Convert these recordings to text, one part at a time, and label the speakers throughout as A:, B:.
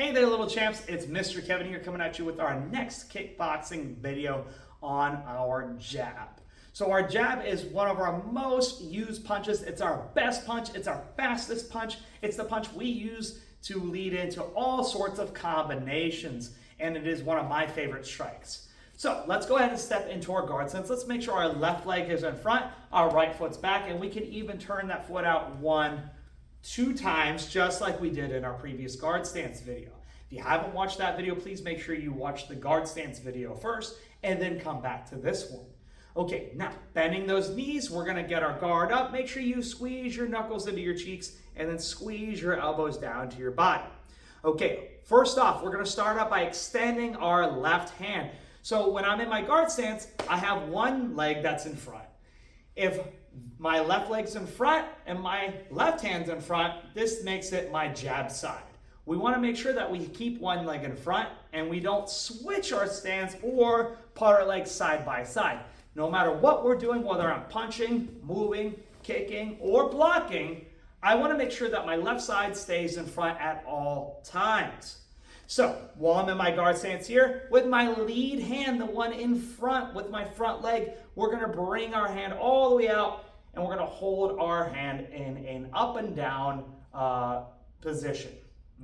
A: Hey there, little champs. It's Mr. Kevin here coming at you with our next kickboxing video on our jab. So our jab is one of our most used punches. It's our best punch. It's our fastest punch. It's the punch we use to lead into all sorts of combinations. And it is one of my favorite strikes. So let's go ahead and step into our guard stance. Let's make sure our left leg is in front, our right foot's back, and we can even turn that foot out 1-2 times, just like we did in our previous guard stance video. If you haven't watched that video, please make sure you watch the guard stance video first and then come back to this one. Okay, now bending those knees, we're gonna get our guard up. Make sure you squeeze your knuckles into your cheeks and then squeeze your elbows down to your body. Okay, first off, we're gonna start out by extending our left hand. So when I'm in my guard stance, I have one leg that's in front. If my left leg's in front and my left hand's in front, this makes it my jab side. We want to make sure that we keep one leg in front and we don't switch our stance or put our legs side by side. No matter what we're doing, whether I'm punching, moving, kicking, or blocking, I want to make sure that my left side stays in front at all times. So while I'm in my guard stance here, with my lead hand, the one in front with my front leg, we're going to bring our hand all the way out and we're going to hold our hand in an up and down position.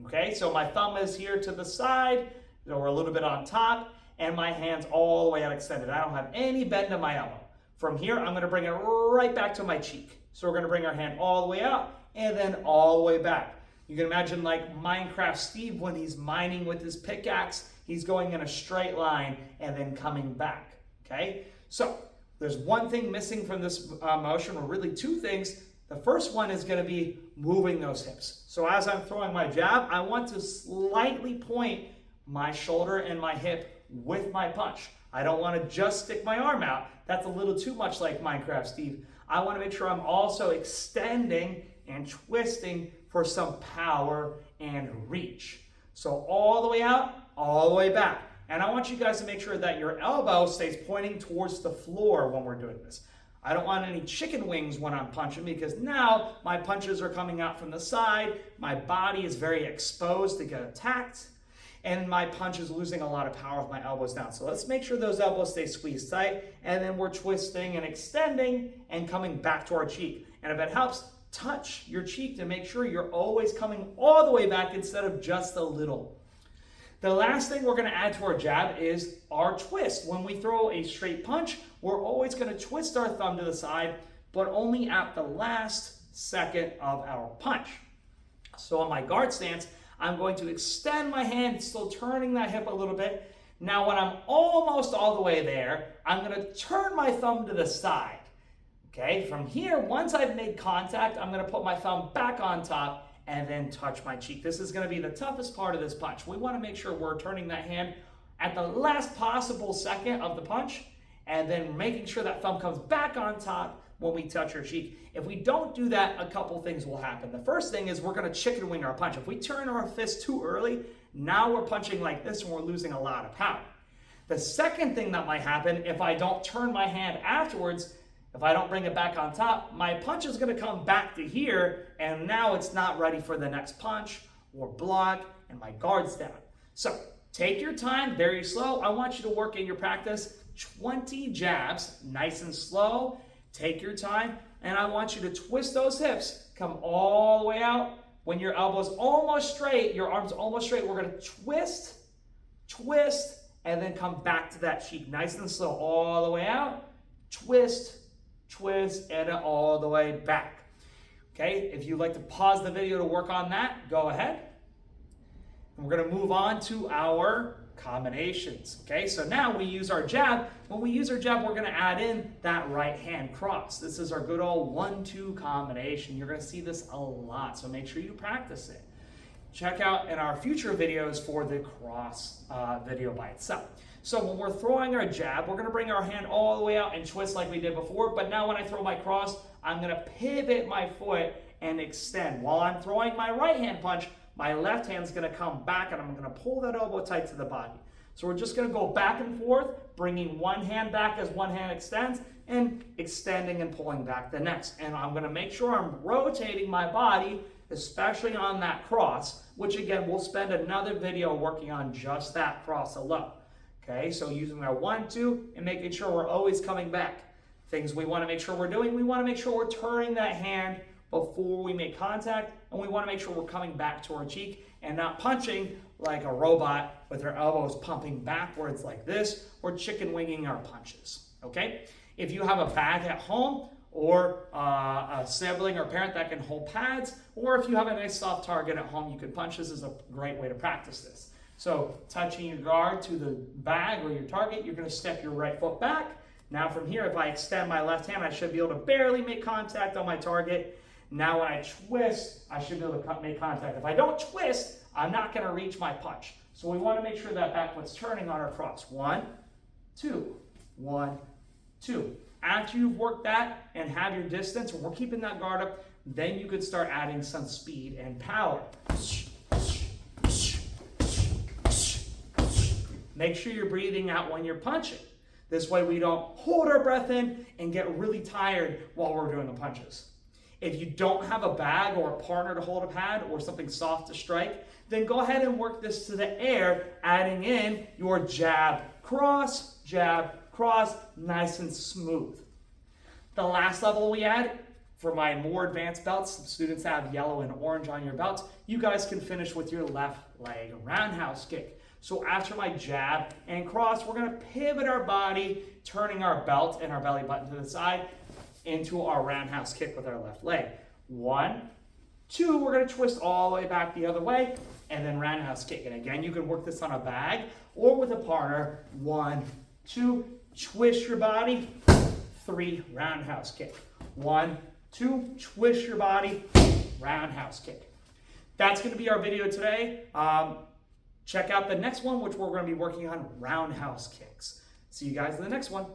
A: Okay, so my thumb is here to the side or a little bit on top and my hand's all the way out extended. I don't have any bend in my elbow. From here, I'm going to bring it right back to my cheek. So we're going to bring our hand all the way out and then all the way back. You can imagine like Minecraft Steve when he's mining with his pickaxe, he's going in a straight line and then coming back, okay? So there's one thing missing from this motion, or really two things. The first one is gonna be moving those hips. So as I'm throwing my jab, I want to slightly point my shoulder and my hip with my punch. I don't wanna just stick my arm out. That's a little too much like Minecraft Steve. I wanna make sure I'm also extending and twisting for some power and reach. So all the way out, all the way back. And I want you guys to make sure that your elbow stays pointing towards the floor when we're doing this. I don't want any chicken wings when I'm punching because now my punches are coming out from the side, my body is very exposed to get attacked, and my punch is losing a lot of power with my elbows down. So let's make sure those elbows stay squeezed tight, and then we're twisting and extending and coming back to our cheek. And if it helps, touch your cheek to make sure you're always coming all the way back instead of just a little. The last thing we're going to add to our jab is our twist. When we throw a straight punch, we're always going to twist our thumb to the side, but only at the last second of our punch. So on my guard stance, I'm going to extend my hand, still turning that hip a little bit. Now when I'm almost all the way there, I'm going to turn my thumb to the side. Okay, from here, once I've made contact, I'm going to put my thumb back on top and then touch my cheek. This is going to be the toughest part of this punch. We want to make sure we're turning that hand at the last possible second of the punch and then making sure that thumb comes back on top when we touch our cheek. If we don't do that, a couple things will happen. The first thing is we're going to chicken wing our punch. If we turn our fist too early, now we're punching like this and we're losing a lot of power. The second thing that might happen if I don't turn my hand afterwards, if I don't bring it back on top, my punch is going to come back to here, and now it's not ready for the next punch or block, and my guard's down. So take your time, very slow. I want you to work in your practice 20 jabs, nice and slow. Take your time, and I want you to twist those hips, come all the way out. When your elbow's almost straight, your arm's almost straight, we're going to twist, twist, and then come back to that cheek, nice and slow, all the way out, twist, twist, and all the way back. Okay, if you'd like to pause the video to work on that, go ahead. And we're going to move on to our combinations. Okay, so now we use our jab. When we use our jab, we're going to add in that right hand cross. This is our good old 1-2 combination. You're going to see this a lot, so make sure you practice it. Check out in our future videos for the cross video by itself. So when we're throwing our jab, we're going to bring our hand all the way out and twist like we did before. But now when I throw my cross, I'm going to pivot my foot and extend. While I'm throwing my right hand punch, my left hand's going to come back and I'm going to pull that elbow tight to the body. So we're just going to go back and forth, bringing one hand back as one hand extends and extending and pulling back the next. And I'm going to make sure I'm rotating my body especially on that cross, which again, we'll spend another video working on just that cross alone. Okay, so using our 1, 2, and making sure we're always coming back. Things we want to make sure we're doing, we want to make sure we're turning that hand before we make contact, and we want to make sure we're coming back to our cheek and not punching like a robot with our elbows pumping backwards like this, or chicken winging our punches, okay? If you have a bag at home, or a sibling or parent that can hold pads, or if you have a nice soft target at home you can punch, this is a great way to practice this. So touching your guard to the bag or your target, you're going to step your right foot back. Now from here, if I extend my left hand, I should be able to barely make contact on my target. Now when I twist, I should be able to make contact. If I don't twist, I'm not going to reach my punch. So we want to make sure that back foot's turning on our cross. 1, 2, 1, 2. After you've worked that and have your distance, and we're keeping that guard up, then you could start adding some speed and power. Make sure you're breathing out when you're punching. This way we don't hold our breath in and get really tired while we're doing the punches. If you don't have a bag or a partner to hold a pad or something soft to strike, then go ahead and work this to the air, adding in your jab, cross, nice and smooth. The last level we add, for my more advanced belts, some students have yellow and orange on your belts, you guys can finish with your left leg roundhouse kick. So after my jab and cross, we're going to pivot our body, turning our belt and our belly button to the side into our roundhouse kick with our left leg. 1, 2, we're going to twist all the way back the other way, and then roundhouse kick. And again, you can work this on a bag or with a partner. 1, 2, twist your body. 3, roundhouse kick. 1, 2, twist your body, roundhouse kick. That's going to be our video today. Check out the next one, which we're going to be working on roundhouse kicks. See you guys in the next one.